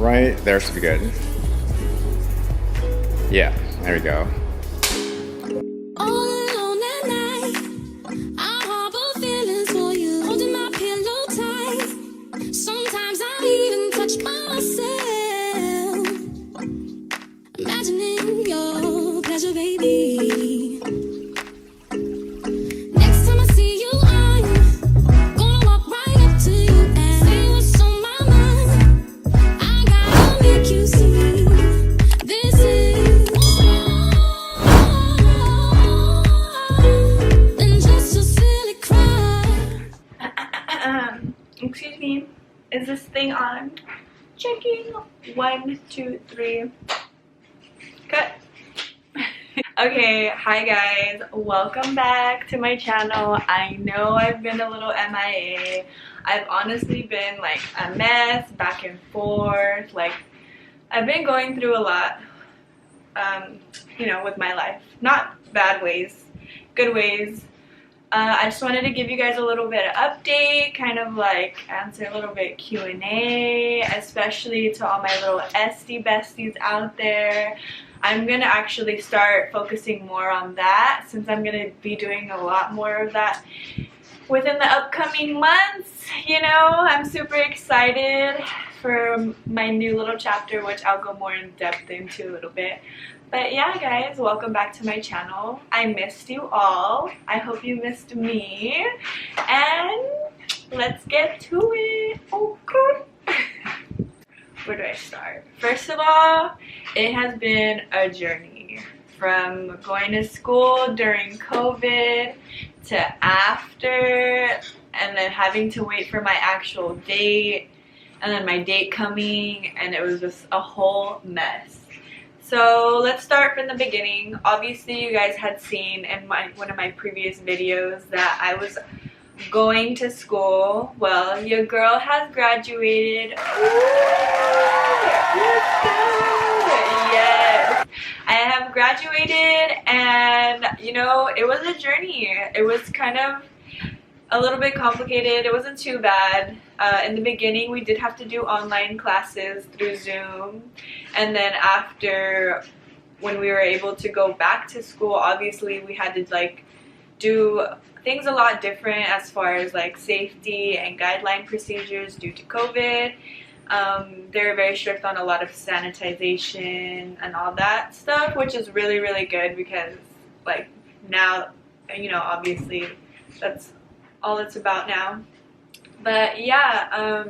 right there should be good. Yeah, there we go. All alone at night, I harbor feelings for you, holding my pillow tight. Sometimes I even touch myself, imagining your pleasure, baby. Next time I see you, I'm gonna walk right up to you and say what's on my mind. I gotta make you see this is than just a silly cry. Excuse me, is this thing on? Checking. 1, 2, 3. Cut. Okay, hi guys, welcome back to my channel. I know I've been a little MIA. I've honestly been like a mess, back and forth. Like, I've been going through a lot, you know, with my life. Not bad ways, good ways. I just wanted to give you guys a little bit of update, kind of like answer a little bit Q&A, especially to all my little Esty besties out there. I'm gonna actually start focusing more on that since I'm gonna be doing a lot more of that within the upcoming months. You know, I'm super excited for my new little chapter, which I'll go more in depth into a little bit. But yeah, guys, welcome back to my channel. I missed you all. I hope you missed me. And let's get to it. Oh, God. Where do I start? First of all, it has been a journey from going to school during COVID to after, and then having to wait for my actual date, and then my date coming, and it was just a whole mess. So let's start from the beginning. Obviously, you guys had seen in one of my previous videos that I was going to school. Well, your girl has graduated. Yes, I have graduated, and you know, it was a journey. It was kind of a little bit complicated. It wasn't too bad. In the beginning, we did have to do online classes through Zoom, and then after, when we were able to go back to school, obviously we had to like do things a lot different as far as like safety and guideline procedures due to COVID. They're very strict on a lot of sanitization and all that stuff, which is really, really good because like now, you know, obviously that's all it's about now. But yeah,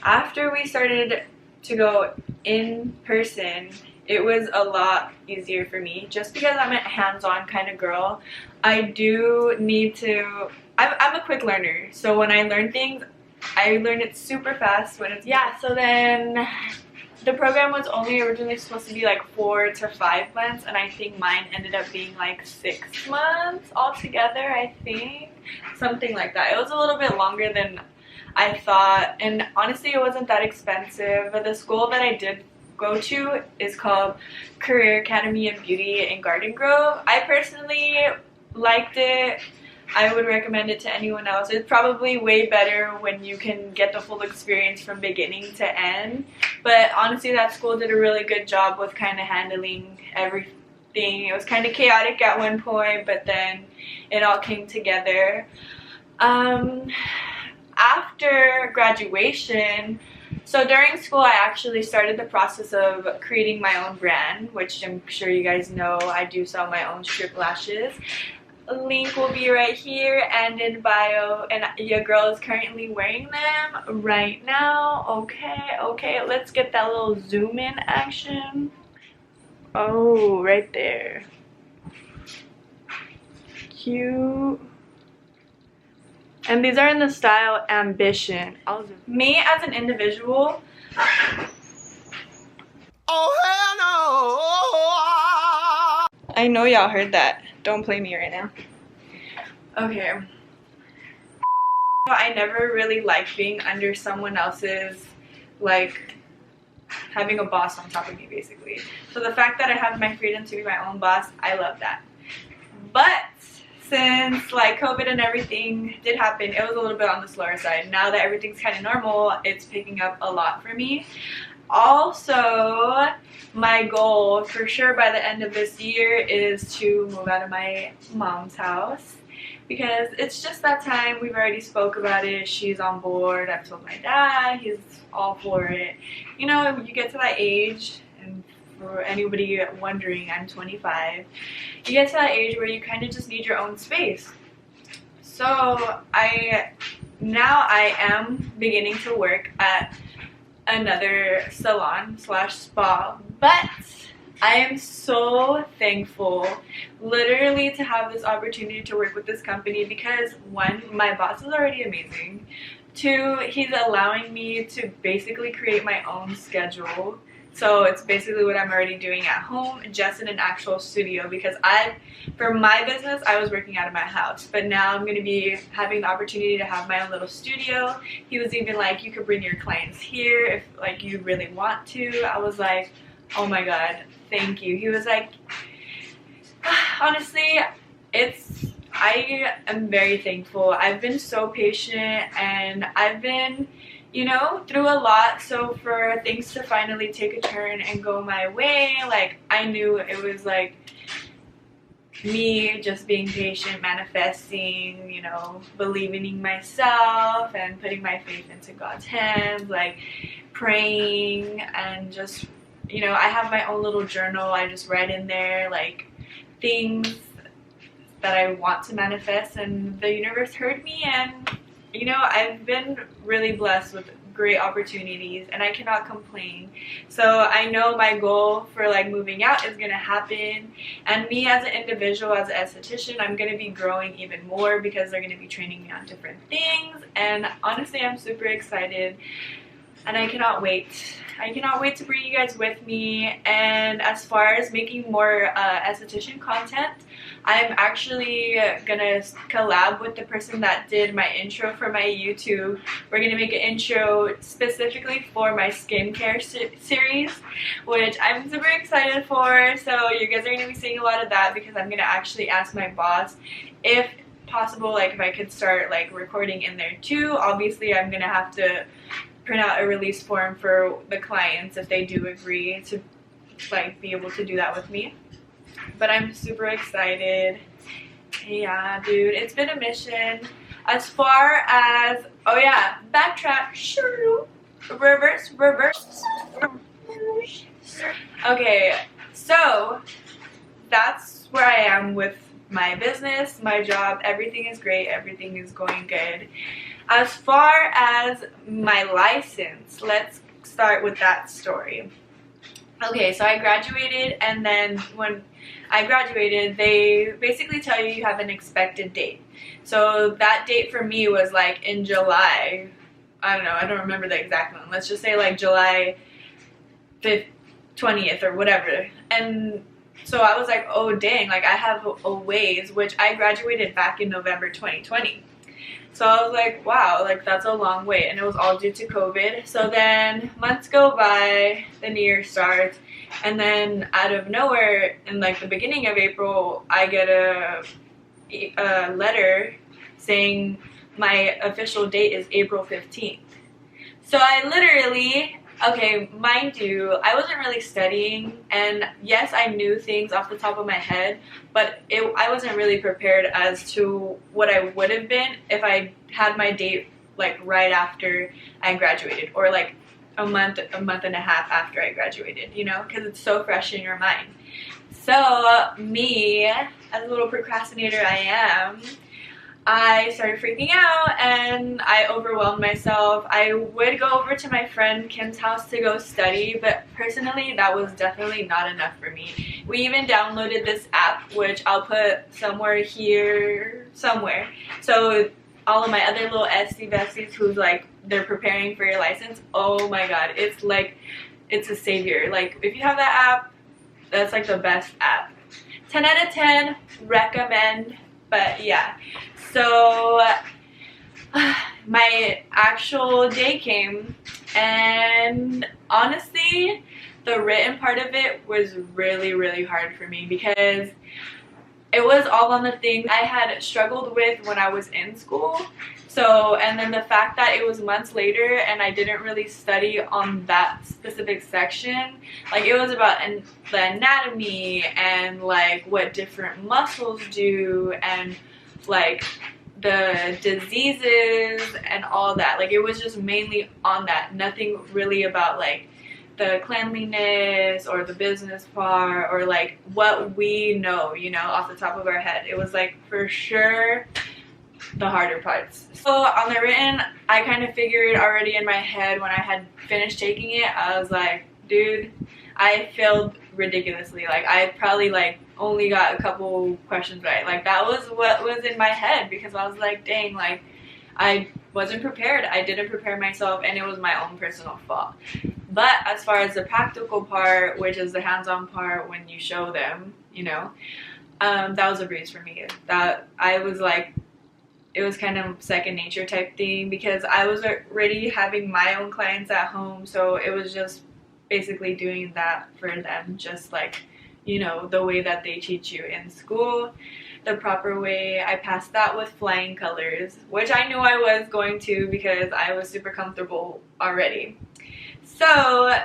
after we started to go in person, it was a lot easier for me just because I'm a hands-on kind of girl. I do need to, I'm a quick learner, so when I learn things, I learn it super fast when it's, yeah. So then the program was only originally supposed to be like 4 to 5 months, and I think mine ended up being like 6 months altogether, I think. Something like that. It was a little bit longer than I thought, and honestly it wasn't that expensive. But the school that I did go to is called Career Academy of Beauty in Garden Grove. I personally liked it. I would recommend it to anyone else. It's probably way better when you can get the full experience from beginning to end. But honestly, that school did a really good job with kind of handling everything. It was kind of chaotic at one point, but then it all came together. After graduation, so during school, I actually started the process of creating my own brand, which I'm sure you guys know I do sell my own strip lashes. Link will be right here and in bio, and your girl is currently wearing them right now. Okay, let's get that little zoom in action. Oh, right there. Cute. And these are in the style Ambition. Me as an individual. Oh hell no! I know y'all heard that. Don't play me right now. Okay. I never really liked being under someone else's, like, having a boss on top of me, basically. So the fact that I have my freedom to be my own boss, I love that. But since like COVID and everything did happen, it was a little bit on the slower side. Now that everything's kind of normal, it's picking up a lot for me. Also, my goal for sure by the end of this year is to move out of my mom's house, because it's just that time. We've already spoke about it. She's on board. I've told my dad. He's all for it. You know, you get to that age, and for anybody wondering, I'm 25. You get to that age where you kind of just need your own space. So I am beginning to work at another salon slash spa, but I am so thankful literally to have this opportunity to work with this company, because one, my boss is already amazing. Two, he's allowing me to basically create my own schedule. So it's basically what I'm already doing at home, just in an actual studio, because for my business, I was working out of my house, but now I'm going to be having the opportunity to have my own little studio. He was even like, you could bring your clients here if like you really want to. I was like, oh my God, thank you. He was like, honestly, I am very thankful. I've been so patient, and I've been, you know, through a lot. So for things to finally take a turn and go my way, like I knew it was like me just being patient, manifesting, you know, believing in myself and putting my faith into God's hands, like praying, and just, you know, I have my own little journal. I just write in there like things that I want to manifest, and the universe heard me, and you know, I've been really blessed with great opportunities, and I cannot complain. So I know my goal for like moving out is gonna happen, and me as an individual, as an esthetician, I'm gonna be growing even more, because they're gonna be training me on different things, and honestly, I'm super excited, and I cannot wait. I cannot wait to bring you guys with me. And as far as making more esthetician content, I'm actually gonna collab with the person that did my intro for my YouTube. We're gonna make an intro specifically for my skincare series, which I'm super excited for. So you guys are gonna be seeing a lot of that, because I'm gonna actually ask my boss if possible, like if I could start like recording in there too. Obviously, I'm gonna have to print out a release form for the clients if they do agree to like be able to do that with me. But I'm super excited. Yeah, dude, it's been a mission. As far as, oh yeah, backtrack, reverse. Okay, so that's where I am with my business, my job. Everything is great. Everything is going good. As far as my license, let's start with that story. Okay, so I graduated, and then when I graduated, they basically tell you you have an expected date. So that date for me was like in July. I don't know, I don't remember the exact one. Let's just say like July 5th, 20th or whatever. And so I was like, oh dang, like I have a ways, which I graduated back in November 2020. So I was like, wow, like that's a long wait, and it was all due to COVID. So then months go by, the new year starts, and then out of nowhere, in like the beginning of April, I get a letter saying my official date is April 15th. So I literally, okay, mind you, I wasn't really studying, and yes, I knew things off the top of my head, but I wasn't really prepared as to what I would have been if I had my date like right after I graduated, or like a month and a half after I graduated, you know, because it's so fresh in your mind. So me, as a little procrastinator I am, I started freaking out, and I overwhelmed myself. I would go over to my friend Kim's house to go study, but personally that was definitely not enough for me. We even downloaded this app, which I'll put somewhere here, somewhere. So all of my other little Esty besties who's like, they're preparing for your license, oh my god, it's like, it's a savior. Like if you have that app, that's like the best app. 10 out of 10, recommend. But yeah, so my actual day came, and honestly, the written part of it was really, really hard for me, because it was all on the things I had struggled with when I was in school. So, and then the fact that it was months later and I didn't really study on that specific section, like it was about the anatomy and like what different muscles do and like the diseases and all that. Like it was just mainly on that, nothing really about like the cleanliness or the business part or like what we know, you know, off the top of our head. It was like for sure the harder parts. So on the written, I kind of figured already in my head when I had finished taking it, I was like, dude, I failed ridiculously. Like I probably like only got a couple questions right. Like that was what was in my head, because I was like, dang, like I wasn't prepared. I didn't prepare myself and it was my own personal fault. But as far as the practical part, which is the hands-on part when you show them, you know, that was a breeze for me. That I was like, it was kind of second nature type thing, because I was already having my own clients at home, so it was just basically doing that for them, just like, you know, the way that they teach you in school, the proper way. I passed that with flying colors, which I knew I was going to because I was super comfortable already. So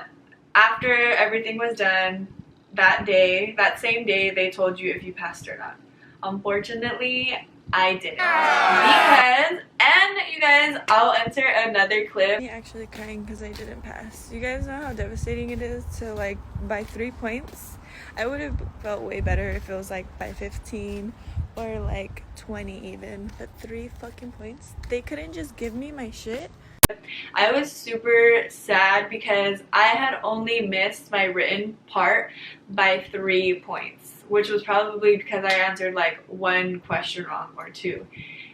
after everything was done, that day, that same day, they told you if you passed or not. Unfortunately, I didn't, because, and you guys, I'll enter another clip. I'm actually crying because I didn't pass. You guys know how devastating it is to like by 3 points. I would have felt way better if it was like by 15 or like 20 even, but 3 fucking points. They couldn't just give me my shit. I was super sad because I had only missed my written part by 3 points, which was probably because I answered like 1 question wrong or 2.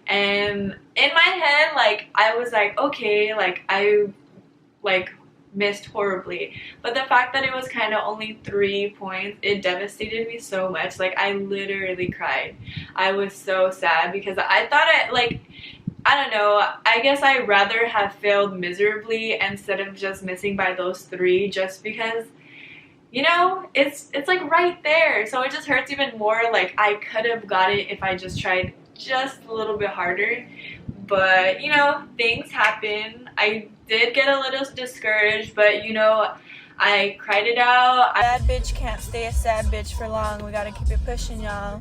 And in my head, like I was like, okay, like I like missed horribly, but the fact that it was kind of only 3 points, it devastated me so much. Like I literally cried. I was so sad because I thought I don't know, I guess I'd rather have failed miserably instead of just missing by those 3, just because, you know, it's like right there, so it just hurts even more. Like I could have got it if I just tried just a little bit harder, but you know, things happen. I did get a little discouraged, but you know, I cried it out. Bad bitch can't stay a sad bitch for long. We gotta keep it pushing, y'all.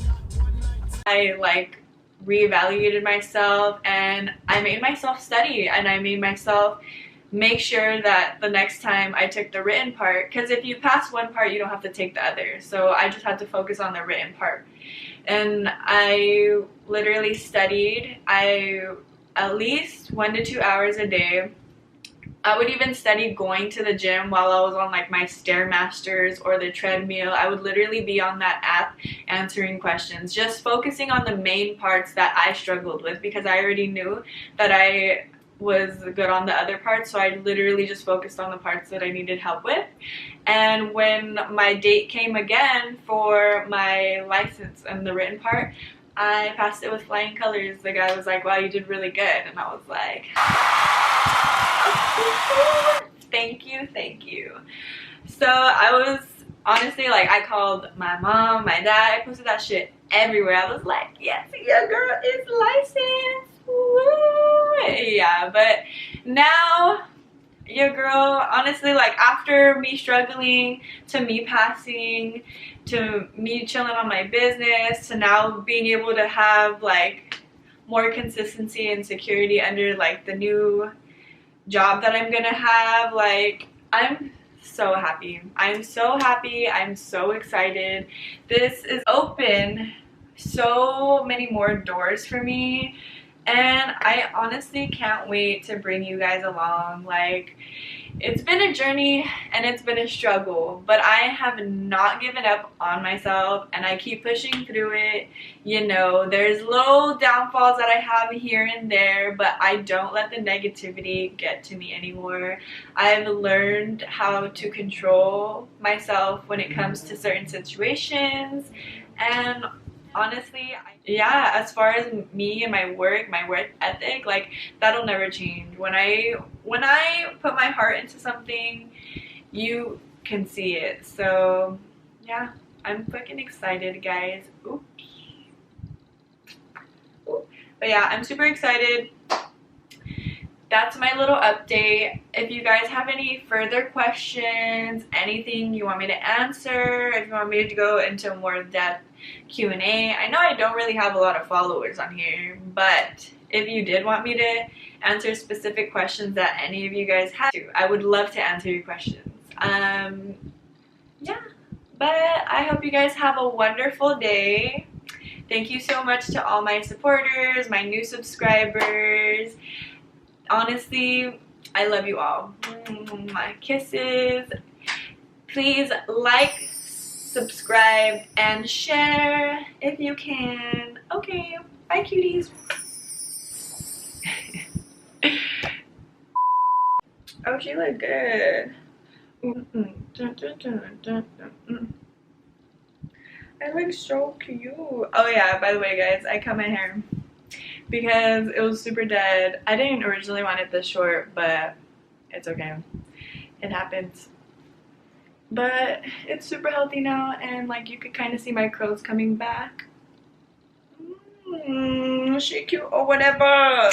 I like reevaluated myself and I made myself study, and I made myself make sure that the next time I took the written part, because if you pass one part you don't have to take the other, so I just had to focus on the written part. And I literally studied at least 1 to 2 hours a day. I would even study going to the gym while I was on like my Stairmasters or the treadmill. I would literally be on that app answering questions, just focusing on the main parts that I struggled with, because I already knew that I was good on the other parts, so I literally just focused on the parts that I needed help with. And when my date came again for my license and the written part, I passed it with flying colors. The guy was like, wow, you did really good, and I was like, thank you. So I was honestly like, I called my mom, my dad, I posted that shit everywhere. I was like, yes, your girl is licensed. Woo! Yeah, but now your girl, honestly, like after me struggling to me passing to me chilling on my business to now being able to have like more consistency and security under like the new job that I'm gonna have, like I'm so happy. I'm so happy. I'm so excited. This is open so many more doors for me, and I honestly can't wait to bring you guys along. Like, it's been a journey and it's been a struggle, but I have not given up on myself and I keep pushing through it. You know, there's little downfalls that I have here and there, but I don't let the negativity get to me anymore. I've learned how to control myself when it comes to certain situations, and honestly, yeah, as far as me and my work ethic, like that'll never change. When I put my heart into something, you can see it. So yeah, I'm fucking excited, guys. Oops. But yeah, I'm super excited. That's my little update. If you guys have any further questions, anything you want me to answer, if you want me to go into more depth Q&A, I know I don't really have a lot of followers on here, but if you did want me to answer specific questions that any of you guys have, I would love to answer your questions. Yeah, but I hope you guys have a wonderful day. Thank you so much to all my supporters, my new subscribers. Honestly, I love you all. My kisses. Please like, subscribe, and share if you can. Okay, bye cuties. Oh, she look good. I look so cute. Oh yeah, by the way guys, I cut my hair because it was super dead. I didn't originally want it this short, but it's okay. It happens. But it's super healthy now, and like you could kind of see my curls coming back. She cute or whatever.